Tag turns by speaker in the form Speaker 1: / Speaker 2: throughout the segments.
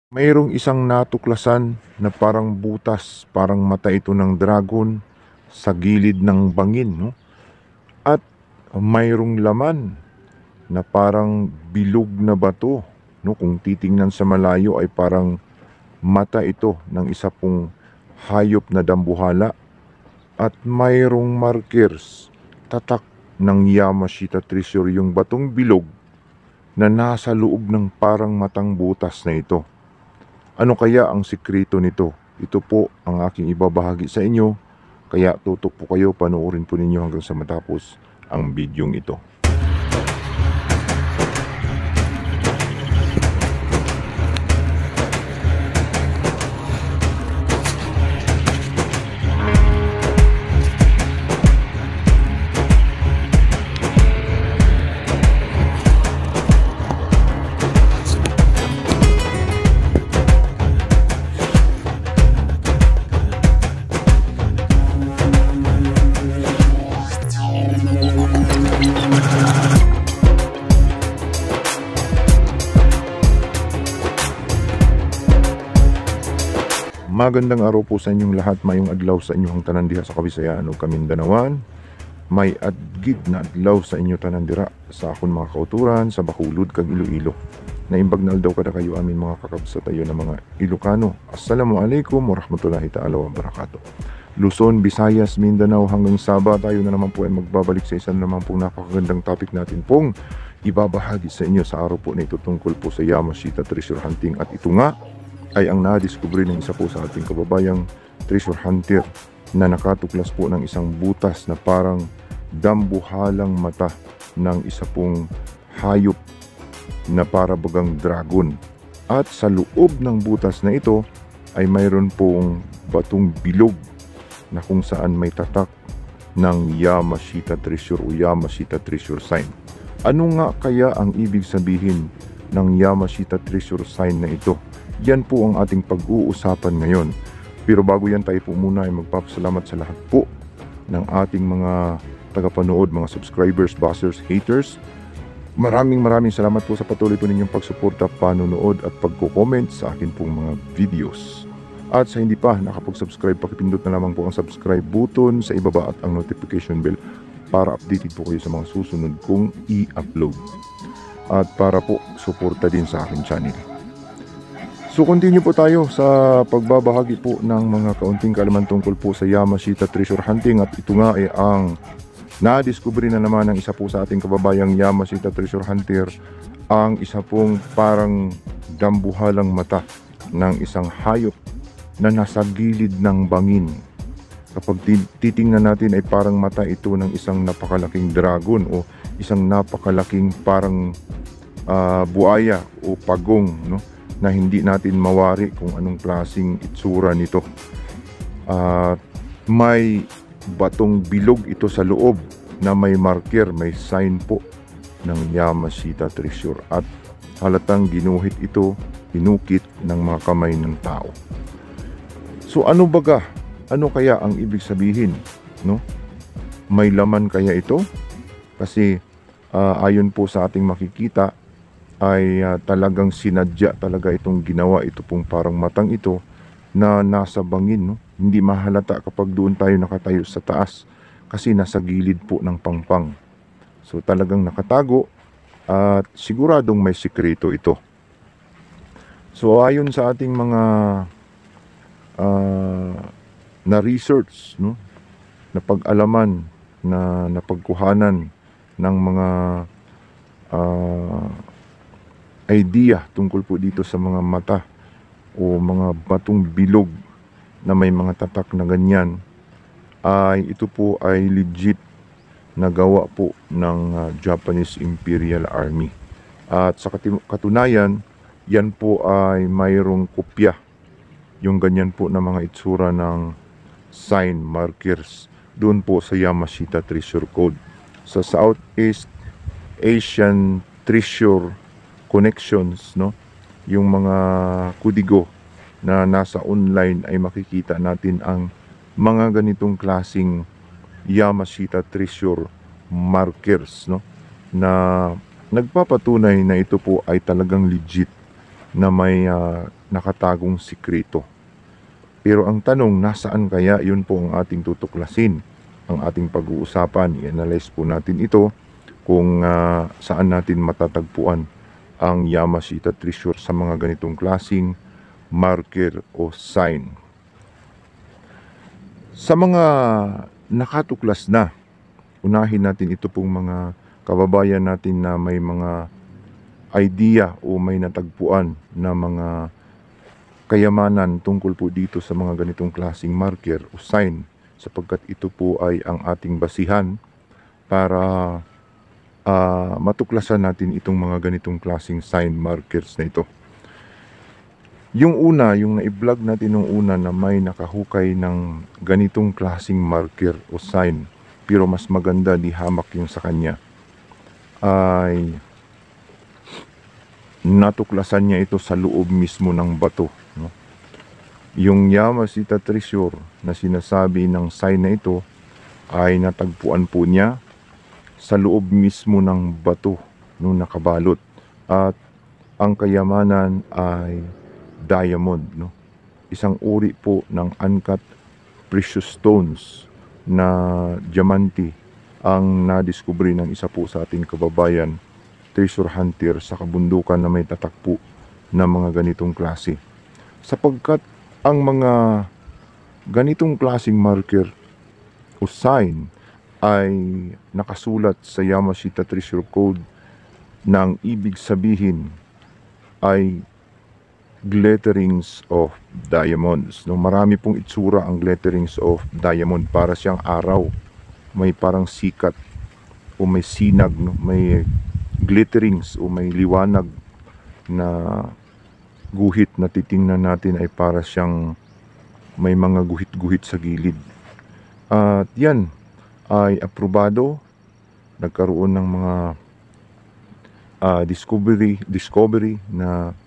Speaker 1: Mayroong isang natuklasan na parang butas, parang mata ito ng dragon sa gilid ng bangin, no? At mayroong laman na parang bilog na bato, no? Kung titingnan sa malayo ay parang mata ito ng isa pong hayop na dambuhala. At mayroong markers, tatak ng Yamashita Treasure, yung batong bilog na nasa loob ng parang matang butas na ito. Ano kaya ang sikreto nito? Ito po ang aking ibabahagi sa inyo. Kaya tutok po kayo, panoorin po ninyo hanggang sa matapos ang bidyong ito. Magandang araw po sa inyong lahat, mayong adlaw sa inyong tanan diha sa Kabisayaan ug Kamindanawan. May adgid na adlaw sa inyo tanan dira sa akon mga kauturan sa Bacolod kag Iloilo. Naimbag na aldaw kada kayo amin mga kakabsat tayo na mga Ilocano. Assalamualaikum warahmatullahi ta'ala wabarakatuh. Luzon, Visayas, Mindanao hanggang Sabah, tayo na naman po ay magbabalik sa isa na naman pong napakagandang topic natin pong ibabahagi sa inyo sa araw po na ito tungkol po sa Yamashita Treasure Hunting. At ito nga ay ang nadiskubre ng isa po sa ating kababayang treasure hunter na nakatuklas po ng isang butas na parang dambuhalang mata ng isa pong hayop na para bagang dragon. At sa loob ng butas na ito ay mayroon pong batong bilog na kung saan may tatak ng Yamashita Treasure o Yamashita Treasure Sign. Ano nga kaya ang ibig sabihin ng Yamashita Treasure Sign na ito? Yan po ang ating pag-uusapan ngayon. Pero bago yan, tayo po muna ay magpapasalamat sa lahat po ng ating mga tagapanood, mga subscribers, buzzers, haters. Maraming salamat po sa patuloy po ninyong pagsuporta, panonood at pagko-comment sa akin pong mga videos. At sa hindi pa nakapag-subscribe, pakipindot na lamang po ang subscribe button sa ibaba at ang notification bell para updated po kayo sa mga susunod kong i-upload. At para po suporta din sa aking channel. So continue po tayo sa pagbabahagi po ng mga kaunting kaalaman tungkol po sa Yamashita Treasure Hunting. At ito nga ay ang nadiskubre na naman ng isa po sa ating kababayang Yamashita Treasure Hunter, ang isa pong parang dambuhalang mata ng isang hayop na nasa gilid ng bangin. Kapag titingnan natin ay parang mata ito ng isang napakalaking dragon o isang napakalaking parang buaya o pagong, no? Na hindi natin mawari kung anong klaseng itsura nito. May batong bilog ito sa loob na may marker, may sign po ng Yamashita Treasure at halatang ginuhit ito, pinukit ng mga kamay ng tao. So ano baga? Ano kaya ang ibig sabihin, no? May laman kaya ito? Kasi ayon po sa ating makikita ay talagang sinadya talaga itong ginawa, ito pong parang matang ito na nasa bangin, no? Hindi mahalata kapag doon tayo nakatayo sa taas kasi nasa gilid po ng pangpang. So talagang nakatago at siguradong may sikreto ito. So ayon sa ating mga na research, no, na pag-alaman, na napagkuhanan ng mga idea tungkol po dito sa mga mata o mga batong bilog na may mga tatak na ganyan, ay ito po ay legit na gawa po ng Japanese Imperial Army. At sa katunayan, yan po ay mayroong kopya, yung ganyan po na mga itsura ng sign markers doon po sa Yamashita Treasure Code. Sa Southeast Asian Treasure Connections, no, yung mga kudigo na nasa online ay makikita natin ang mga ganitong klasing Yamashita Treasure markers, no, na nagpapatunay na ito po ay talagang legit na may nakatagong sikreto. Pero ang tanong, nasaan kaya? Yun po ang ating tutuklasin, ang ating pag-uusapan. I-analyze po natin ito kung saan natin matatagpuan ang Yamashita Treasure sa mga ganitong klasing marker o sign. Sa mga nakatuklas na, unahin natin ito pong mga kababayan natin na may mga idea o may natagpuan na mga kayamanan tungkol po dito sa mga ganitong klasing marker o sign, sapagkat ito po ay ang ating basihan para matuklasan natin itong mga ganitong klaseng sign markers na ito. Yung una, yung na-vlog natin nung una na may nakahukay ng ganitong klaseng marker o sign, pero mas maganda di hamak yung sa kanya, ay natuklasan niya ito sa loob mismo ng bato, no? Yung Yamashita Treasure na sinasabi ng sign na ito ay natagpuan po niya sa loob mismo ng bato nung nakabalot, at ang kayamanan ay diamond, no? Isang uri po ng uncut precious stones na diamante ang nadiskubre ng isa po sa ating kababayan, treasure hunter sa kabundukan na may tatakpo na mga ganitong klase. Sapagkat ang mga ganitong klaseng marker o sign ay nakasulat sa Yamashita Treasure Code na ang ibig sabihin ay glitterings of diamonds, no? Marami pong itsura ang glitterings of diamond, para siyang araw, may parang sikat o may sinag, no? May glitterings o may liwanag na guhit na titingnan natin ay para siyang may mga guhit-guhit sa gilid. At yan ay aprobado, nagkaroon ng mga discovery na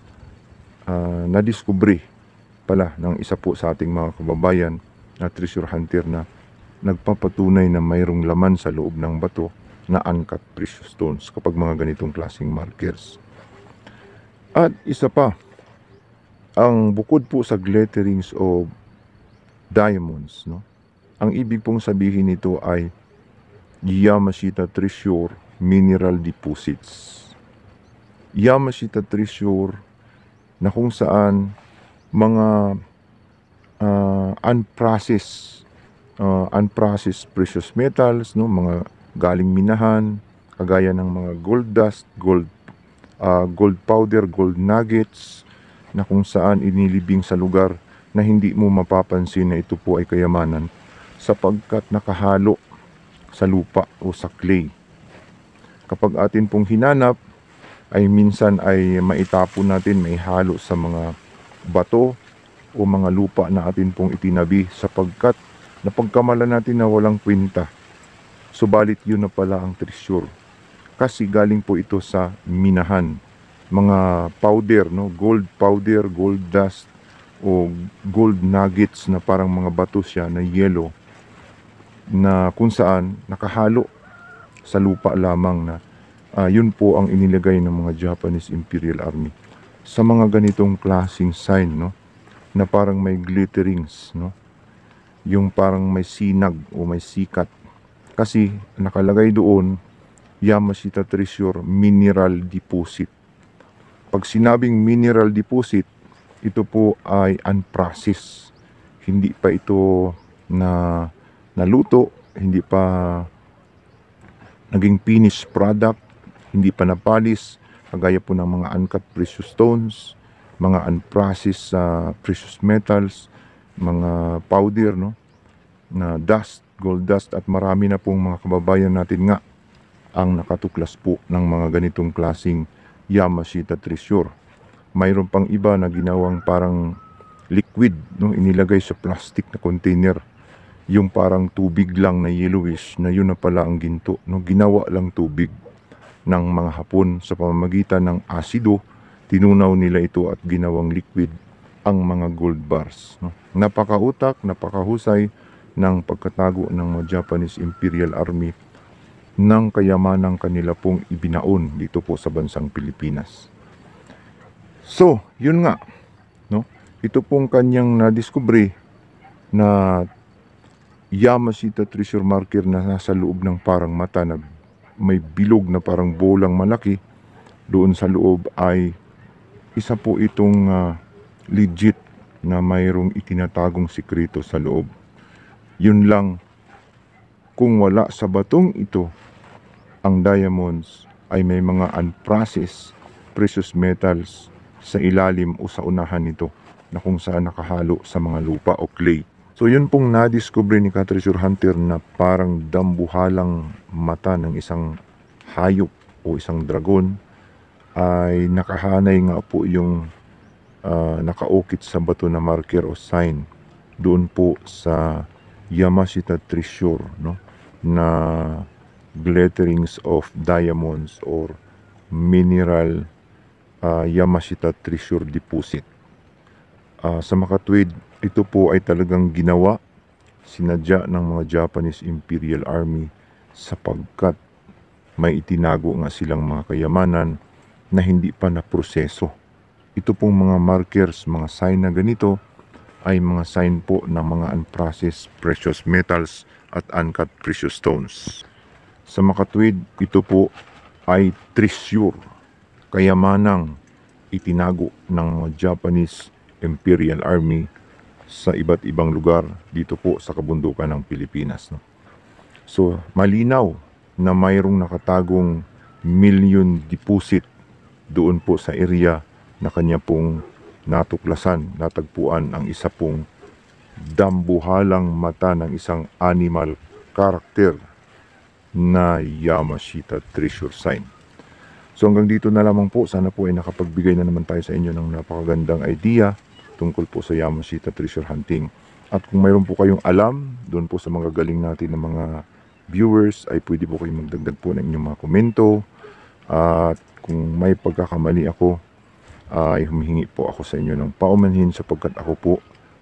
Speaker 1: nadiskubre pala ng isa po sa ating mga kababayan na treasure hunter na nagpapatunay na mayroong laman sa loob ng bato na uncut precious stones kapag mga ganitong klaseng markers. At isa pa, ang bukod po sa glitterings of diamonds, no? Ang ibig pong sabihin nito ay Yamashita Treasure Mineral Deposits. Yamashita Treasure na kung saan mga unprocessed precious metals, no, mga galing minahan, kagaya ng mga gold dust, gold powder, gold nuggets, na kung saan inilibing sa lugar na hindi mo mapapansin na ito po ay kayamanan sapagkat nakahalo sa lupa o sa clay. Kapag atin pong hinanap, ay minsan ay maitapon natin, may halo sa mga bato o mga lupa na atin pong itinabi sapagkat napagkamala natin na walang kwenta. Subalit yun na pala ang treasure, kasi galing po ito sa minahan. Mga powder, no? Gold powder, gold dust o gold nuggets na parang mga bato siya na yellow, na kung saan nakahalo sa lupa lamang, na yun po ang inilagay ng mga Japanese Imperial Army sa mga ganitong klaseng sign, no? Na parang may glitterings, no? Yung parang may sinag o may sikat, kasi nakalagay doon Yamashita Treasure Mineral Deposit. Pag sinabing mineral deposit, ito po ay unprocessed, hindi pa ito na naluto, hindi pa naging finished product, hindi pa napalis, kagaya po ng mga uncut precious stones, mga unprocessed precious metals, mga powder, no, na dust, gold dust, at marami na pong mga kababayan natin nga ang nakatuklas po ng mga ganitong klaseng Yamashita Treasure. Mayroon pang iba na ginawang parang liquid, no, inilagay sa plastic na container, yung parang tubig lang na yellowish, na yun na pala ang ginto, no? Ginawa lang tubig ng mga Hapon sa pamamagitan ng asido, tinunaw nila ito at ginawang liquid ang mga gold bars, no? Napakautak, napakahusay ng pagkatago ng mga Japanese Imperial Army ng kayamanang kanila pong ibinaon dito po sa bansang Pilipinas. So, yun nga, no? ito pong kanyang nadiskubre na Yamashita treasure marker na nasa loob ng parang mata na may bilog na parang bolang malaki. Doon sa loob ay isa po itong legit na mayroong itinatagong sikreto sa loob. Yun lang, kung wala sa batong ito ang diamonds, ay may mga unprocessed precious metals sa ilalim o sa unahan nito na kung saan nakahalo sa mga lupa o clay. So yun pong nadiskubre ni ka-treasure hunter na parang dambuhalang mata ng isang hayop o isang dragon, ay nakahanay nga po yung nakaukit sa bato na marker o sign doon po sa Yamashita treasure, no, na glitterings of diamonds or mineral Yamashita treasure deposit. Sa makatwid, ito po ay talagang ginawa, sinadya ng mga Japanese Imperial Army sapagkat may itinago nga silang mga kayamanan na hindi pa naproseso. Ito pong mga markers, mga sign na ganito ay mga sign po ng mga unprocessed precious metals at uncut precious stones. Sa makatwid, ito po ay treasure, kayamanang itinago ng mga Japanese Imperial Army sa iba't ibang lugar dito po sa kabundukan ng Pilipinas, no? So, malinaw na mayroong nakatagong million deposit doon po sa area na kanya pong natuklasan, natagpuan ang isa pong dambuhalang mata ng isang animal character na Yamashita treasure sign. So hanggang dito na lamang po. Sana po ay nakapagbigay na naman tayo sa inyo ng napakagandang idea tungkol po sa Yamashita treasure hunting. At kung mayroon po kayong alam doon po sa mga galing natin ng mga viewers, ay pwede po kayong magdagdag po ng inyong mga komento. At kung may pagkakamali ako, ay humihingi po ako sa inyo ng paumanhin sapagkat ako po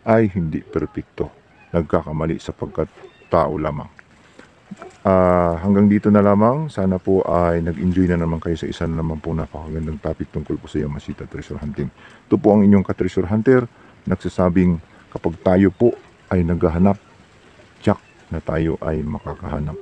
Speaker 1: ay hindi perpekto. Nagkakamali sapagkat tao lamang. Hanggang dito na lamang. Sana po ay nag-enjoy na naman kayo sa isa na naman po napakagandang topic tungkol po sa Yamashita treasure hunting. Ito po ang inyong ka-treasure hunter, nagsasabing kapag tayo po ay naghahanap, tiyak na tayo ay makakahanap.